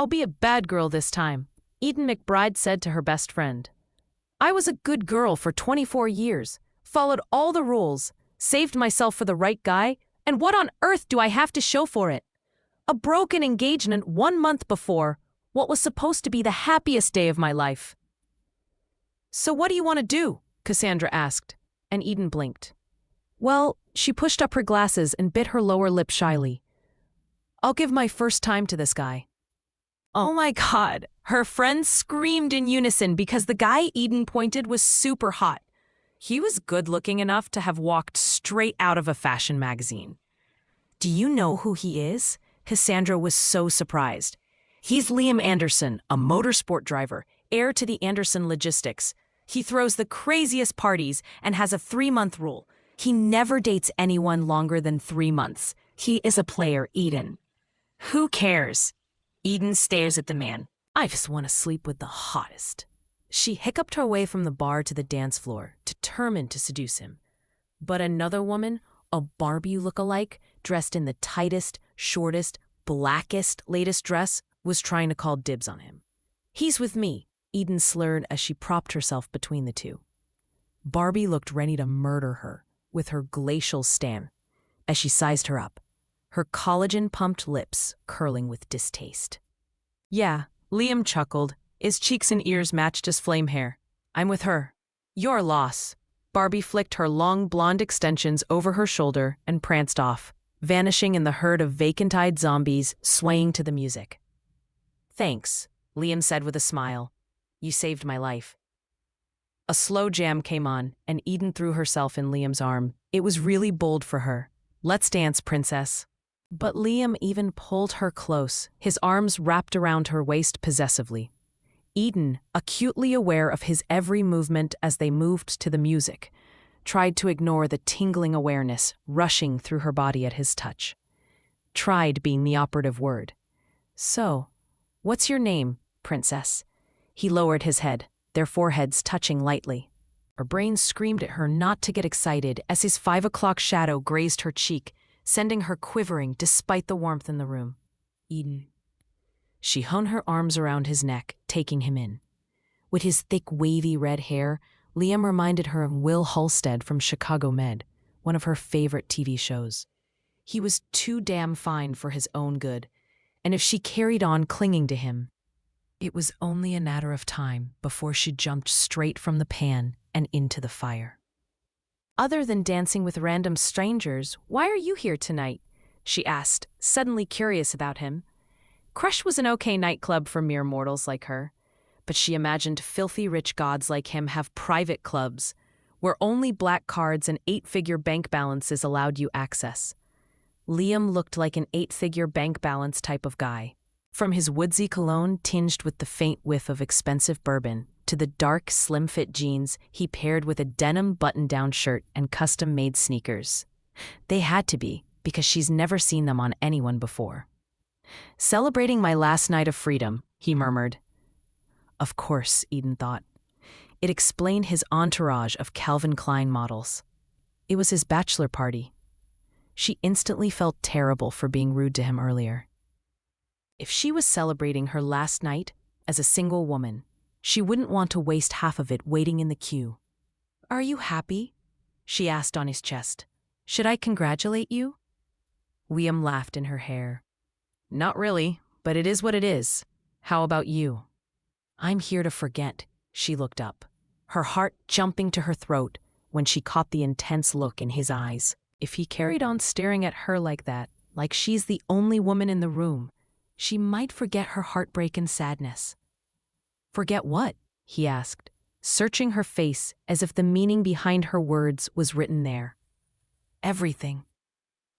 I'll be a bad girl this time, Eden McBride said to her best friend. I was a good girl for 24 years, followed all the rules, saved myself for the right guy, and what on earth do I have to show for it? A broken engagement 1 month before what was supposed to be the happiest day of my life. So what do you want to do? Cassandra asked, and Eden blinked. Well, she pushed up her glasses and bit her lower lip shyly. I'll give my first time to this guy. Oh my God, her friends screamed in unison because the guy Eden pointed was super hot. He was good-looking enough to have walked straight out of a fashion magazine. Do you know who he is? Cassandra was so surprised. He's Liam Anderson, a motorsport driver, heir to the Anderson Logistics. He throws the craziest parties and has a 3-month rule. He never dates anyone longer than 3 months. He is a player, Eden. Who cares? Eden stares at the man. I just want to sleep with the hottest. She hiccuped her way from the bar to the dance floor, determined to seduce him. But another woman, a Barbie look-alike, dressed in the tightest, shortest, blackest, latest dress, was trying to call dibs on him. He's with me, Eden slurred as she propped herself between the two. Barbie looked ready to murder her with her glacial stan as she sized her up, her collagen-pumped lips curling with distaste. Yeah, Liam chuckled. His cheeks and ears matched his flame hair. I'm with her. Your loss. Barbie flicked her long blonde extensions over her shoulder and pranced off, vanishing in the herd of vacant-eyed zombies swaying to the music. Thanks, Liam said with a smile. You saved my life. A slow jam came on, and Eden threw herself in Liam's arm. It was really bold for her. Let's dance, princess. But Liam even pulled her close, his arms wrapped around her waist possessively. Eden, acutely aware of his every movement as they moved to the music, tried to ignore the tingling awareness rushing through her body at his touch. Tried being the operative word. So, what's your name, princess? He lowered his head, their foreheads touching lightly. Her brain screamed at her not to get excited as his 5 o'clock shadow grazed her cheek, sending her quivering despite the warmth in the room. Eden. She hung her arms around his neck, taking him in. With his thick, wavy red hair, Liam reminded her of Will Halstead from Chicago Med, one of her favorite TV shows. He was too damn fine for his own good, and if she carried on clinging to him, it was only a matter of time before she jumped straight from the pan and into the fire. Other than dancing with random strangers, why are you here tonight? She asked, suddenly curious about him. Crush was an okay nightclub for mere mortals like her, but she imagined filthy rich gods like him have private clubs, where only black cards and 8-figure bank balances allowed you access. Liam looked like an 8-figure bank balance type of guy. From his woodsy cologne tinged with the faint whiff of expensive bourbon, to the dark, slim-fit jeans he paired with a denim button-down shirt and custom-made sneakers. They had to be, because she's never seen them on anyone before. Celebrating my last night of freedom, he murmured. Of course, Eden thought. It explained his entourage of Calvin Klein models. It was his bachelor party. She instantly felt terrible for being rude to him earlier. If she was celebrating her last night as a single woman, she wouldn't want to waste half of it waiting in the queue. Are you happy? She asked on his chest. Should I congratulate you? Liam laughed in her hair. Not really, but it is what it is. How about you? I'm here to forget. She looked up, her heart jumping to her throat when she caught the intense look in his eyes. If he carried on staring at her like that, like she's the only woman in the room, she might forget her heartbreak and sadness. Forget what? He asked, searching her face as if the meaning behind her words was written there. Everything.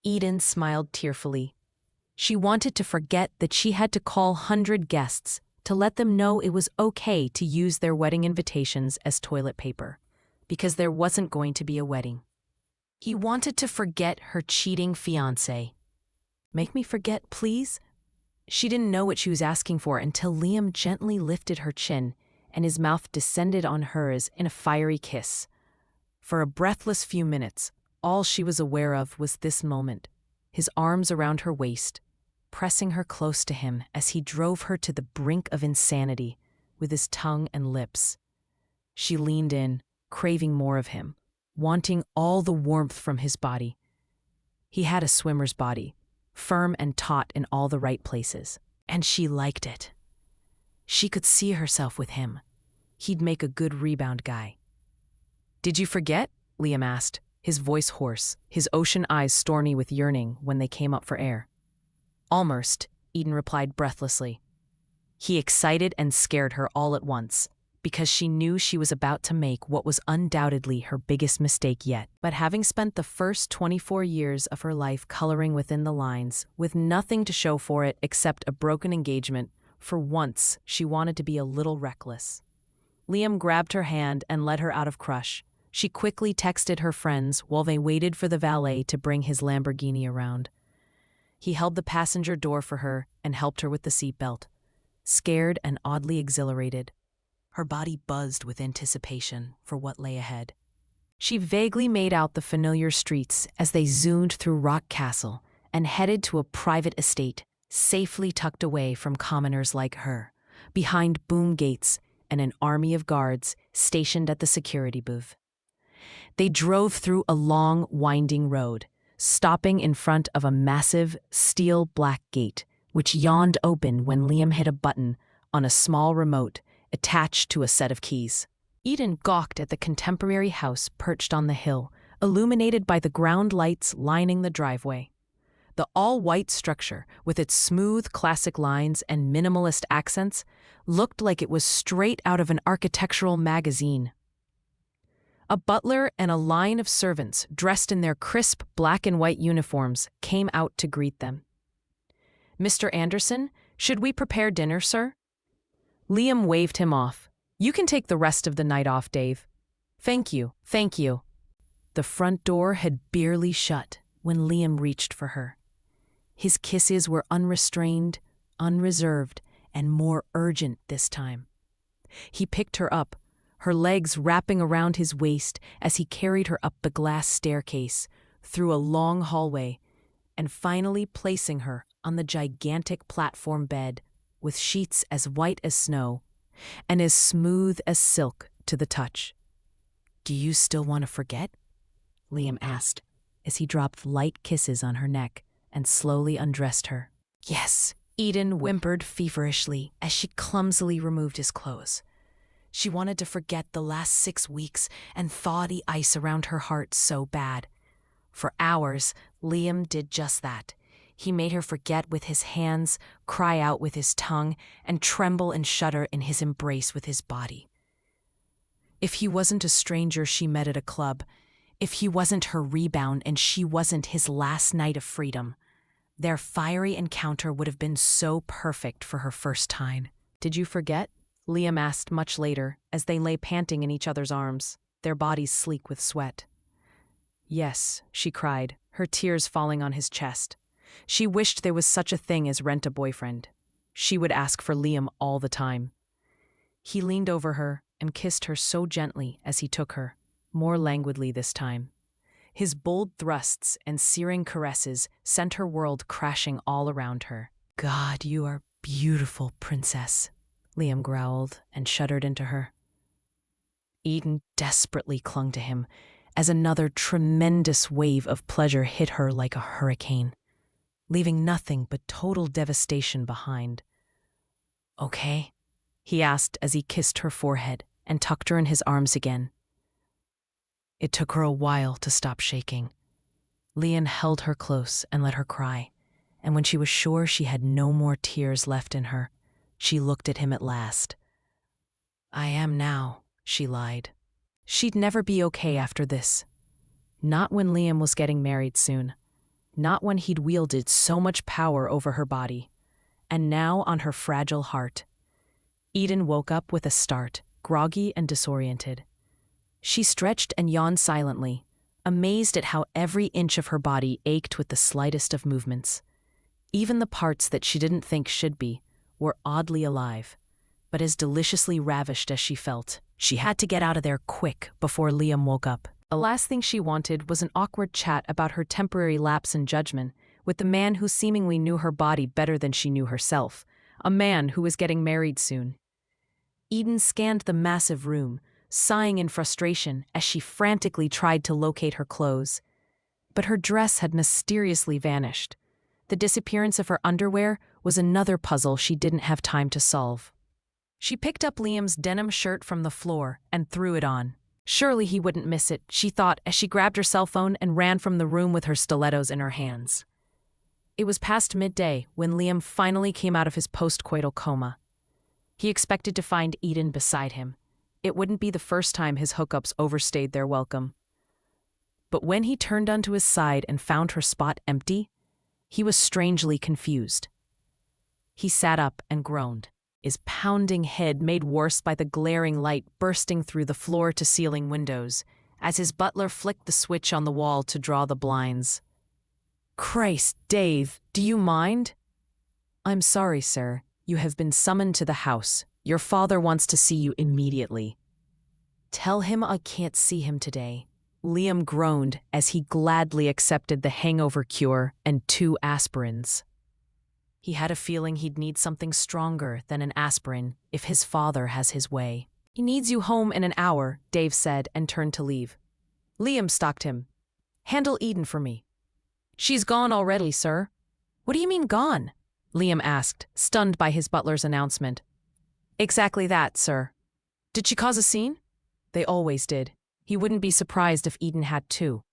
Eden smiled tearfully. She wanted to forget that she had to call 100 guests to let them know it was okay to use their wedding invitations as toilet paper, because there wasn't going to be a wedding. He wanted to forget her cheating fiancé. Make me forget, please? She didn't know what she was asking for until Liam gently lifted her chin and his mouth descended on hers in a fiery kiss. For a breathless few minutes, all she was aware of was this moment, his arms around her waist, pressing her close to him as he drove her to the brink of insanity with his tongue and lips. She leaned in, craving more of him, wanting all the warmth from his body. He had a swimmer's body, firm and taut in all the right places, and she liked it. She could see herself with him. He'd make a good rebound guy. "Did you forget?" Liam asked, his voice hoarse, his ocean eyes stormy with yearning when they came up for air. "Almost," Eden replied breathlessly. He excited and scared her all at once, because she knew she was about to make what was undoubtedly her biggest mistake yet. But having spent the first 24 years of her life coloring within the lines, with nothing to show for it except a broken engagement, for once she wanted to be a little reckless. Liam grabbed her hand and led her out of Crush. She quickly texted her friends while they waited for the valet to bring his Lamborghini around. He held the passenger door for her and helped her with the seatbelt. Scared and oddly exhilarated, her body buzzed with anticipation for what lay ahead. She vaguely made out the familiar streets as they zoomed through Rock Castle and headed to a private estate, safely tucked away from commoners like her, behind boom gates and an army of guards stationed at the security booth. They drove through a long, winding road, stopping in front of a massive, steel black gate, which yawned open when Liam hit a button on a small remote attached to a set of keys. Eden gawked at the contemporary house perched on the hill, illuminated by the ground lights lining the driveway. The all-white structure, with its smooth classic lines and minimalist accents, looked like it was straight out of an architectural magazine. A butler and a line of servants, dressed in their crisp black and white uniforms, came out to greet them. "Mr. Anderson, should we prepare dinner, sir?" Liam waved him off. "You can take the rest of the night off, Dave." Thank you. The front door had barely shut when Liam reached for her. His kisses were unrestrained, unreserved, and more urgent this time. He picked her up, her legs wrapping around his waist as he carried her up the glass staircase, through a long hallway, and finally placing her on the gigantic platform bed, with sheets as white as snow and as smooth as silk to the touch. "Do you still want to forget?" Liam asked, as he dropped light kisses on her neck and slowly undressed her. "Yes," Eden whimpered feverishly as she clumsily removed his clothes. She wanted to forget the last 6 weeks and thaw the ice around her heart so bad. For hours, Liam did just that. He made her forget with his hands, cry out with his tongue, and tremble and shudder in his embrace with his body. If he wasn't a stranger she met at a club, if he wasn't her rebound and she wasn't his last night of freedom, their fiery encounter would have been so perfect for her first time. "Did you forget?" Liam asked much later, as they lay panting in each other's arms, their bodies sleek with sweat. "Yes," she cried, her tears falling on his chest. She wished there was such a thing as rent-a-boyfriend. She would ask for Liam all the time. He leaned over her and kissed her so gently as he took her, more languidly this time. His bold thrusts and searing caresses sent her world crashing all around her. "God, you are beautiful, princess," Liam growled and shuddered into her. Eden desperately clung to him as another tremendous wave of pleasure hit her like a hurricane, leaving nothing but total devastation behind. "Okay?" he asked as he kissed her forehead and tucked her in his arms again. It took her a while to stop shaking. Liam held her close and let her cry, and when she was sure she had no more tears left in her, she looked at him at last. "I am now," she lied. She'd never be okay after this. Not when Liam was getting married soon. Not when he'd wielded so much power over her body. And now on her fragile heart. Eden woke up with a start, groggy and disoriented. She stretched and yawned silently, amazed at how every inch of her body ached with the slightest of movements. Even the parts that she didn't think should be were oddly alive, but as deliciously ravished as she felt. She had to get out of there quick before Liam woke up. The last thing she wanted was an awkward chat about her temporary lapse in judgment with the man who seemingly knew her body better than she knew herself, a man who was getting married soon. Eden scanned the massive room, sighing in frustration as she frantically tried to locate her clothes. But her dress had mysteriously vanished. The disappearance of her underwear was another puzzle she didn't have time to solve. She picked up Liam's denim shirt from the floor and threw it on. Surely he wouldn't miss it, she thought as she grabbed her cell phone and ran from the room with her stilettos in her hands. It was past midday when Liam finally came out of his postcoital coma. He expected to find Eden beside him. It wouldn't be the first time his hookups overstayed their welcome. But when he turned onto his side and found her spot empty, he was strangely confused. He sat up and groaned, his pounding head made worse by the glaring light bursting through the floor-to-ceiling windows, as his butler flicked the switch on the wall to draw the blinds. "Christ, Dave, do you mind?" "I'm sorry, sir. You have been summoned to the house. Your father wants to see you immediately." "Tell him I can't see him today." Liam groaned as he gladly accepted the hangover cure and 2 aspirins. He had a feeling he'd need something stronger than an aspirin if his father has his way. "He needs you home in an hour," Dave said and turned to leave. Liam stalked him. "Handle Eden for me." "She's gone already, sir." "What do you mean gone?" Liam asked, stunned by his butler's announcement. "Exactly that, sir." "Did she cause a scene?" "They always did. He wouldn't be surprised if Eden had too."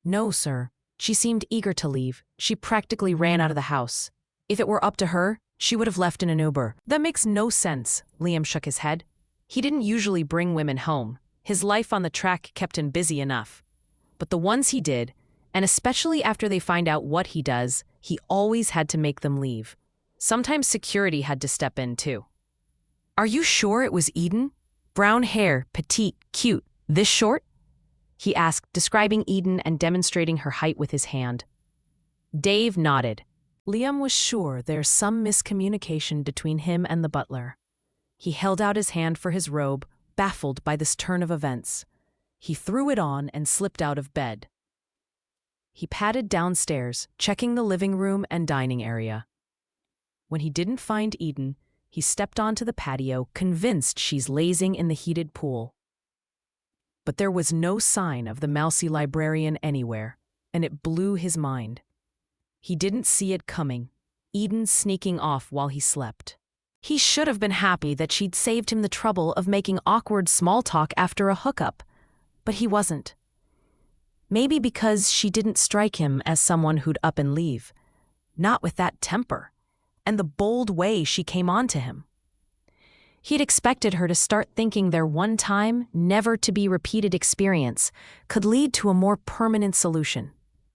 "No, sir. She seemed eager to leave. She practically ran out of the house. If it were up to her, she would have left in an Uber." "That makes no sense," Liam shook his head. He didn't usually bring women home. His life on the track kept him busy enough. But the ones he did, and especially after they find out what he does, he always had to make them leave. Sometimes security had to step in too. "Are you sure it was Eden? Brown hair, petite, cute, this short?" he asked, describing Eden and demonstrating her height with his hand. Dave nodded. Liam was sure there's some miscommunication between him and the butler. He held out his hand for his robe, baffled by this turn of events. He threw it on and slipped out of bed. He padded downstairs, checking the living room and dining area. When he didn't find Eden, he stepped onto the patio, convinced she's lazing in the heated pool. But there was no sign of the mousy librarian anywhere, and it blew his mind. He didn't see it coming, Eden sneaking off while he slept. He should have been happy that she'd saved him the trouble of making awkward small talk after a hookup, but he wasn't. Maybe because she didn't strike him as someone who'd up and leave, not with that temper, and the bold way she came on to him. He'd expected her to start thinking their one-time, never-to-be-repeated experience could lead to a more permanent solution.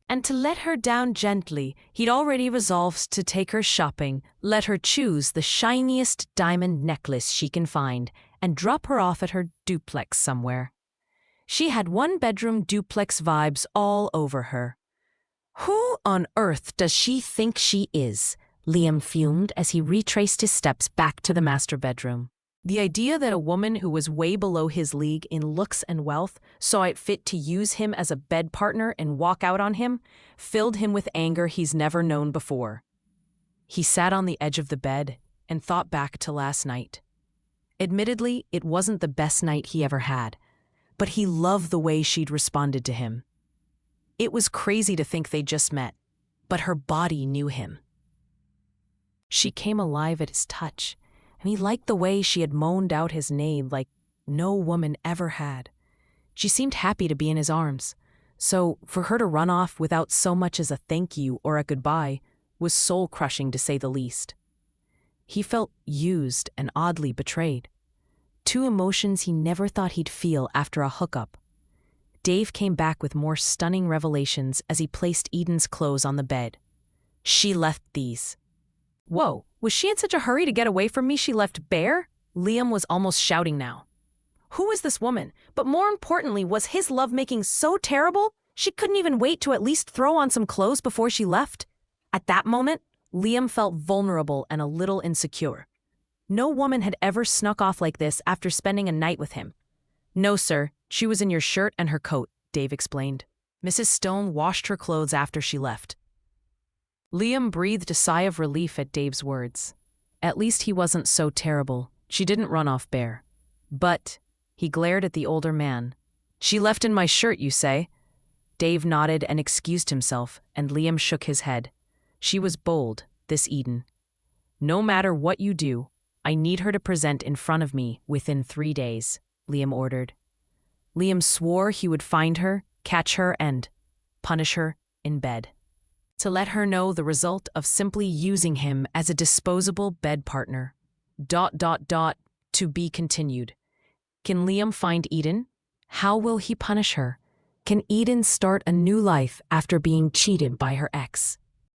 And to let her down gently, he'd already resolved to take her shopping, let her choose the shiniest diamond necklace she can find, and drop her off at her duplex somewhere. She had one-bedroom duplex vibes all over her. "Who on earth does she think she is?" Liam fumed as he retraced his steps back to the master bedroom. The idea that a woman who was way below his league in looks and wealth saw it fit to use him as a bed partner and walk out on him filled him with anger he's never known before. He sat on the edge of the bed and thought back to last night. Admittedly, it wasn't the best night he ever had, but he loved the way she'd responded to him. It was crazy to think they'd just met, but her body knew him. She came alive at his touch, and he liked the way she had moaned out his name like no woman ever had. She seemed happy to be in his arms, so for her to run off without so much as a thank you or a goodbye was soul-crushing to say the least. He felt used and oddly betrayed. 2 emotions he never thought he'd feel after a hookup. Dave came back with more stunning revelations as he placed Eden's clothes on the bed. "She left these." "Whoa, was she in such a hurry to get away from me she left bare?" Liam was almost shouting now. Who was this woman? But more importantly, was his lovemaking so terrible she couldn't even wait to at least throw on some clothes before she left? At that moment, Liam felt vulnerable and a little insecure. No woman had ever snuck off like this after spending a night with him. "No, sir, she was in your shirt and her coat," Dave explained. "Mrs. Stone washed her clothes after she left." Liam breathed a sigh of relief at Dave's words. At least he wasn't so terrible. She didn't run off bare. But, he glared at the older man. She left in my shirt, you say? Dave nodded and excused himself, and Liam shook his head. She was bold, this Eden. No matter what you do, I need her to present in front of me within 3 days, Liam ordered. Liam swore he would find her, catch her, and punish her in bed. To let her know the result of simply using him as a disposable bed partner. ... To be continued. Can Liam find Eden? How will he punish her? Can Eden start a new life after being cheated by her ex?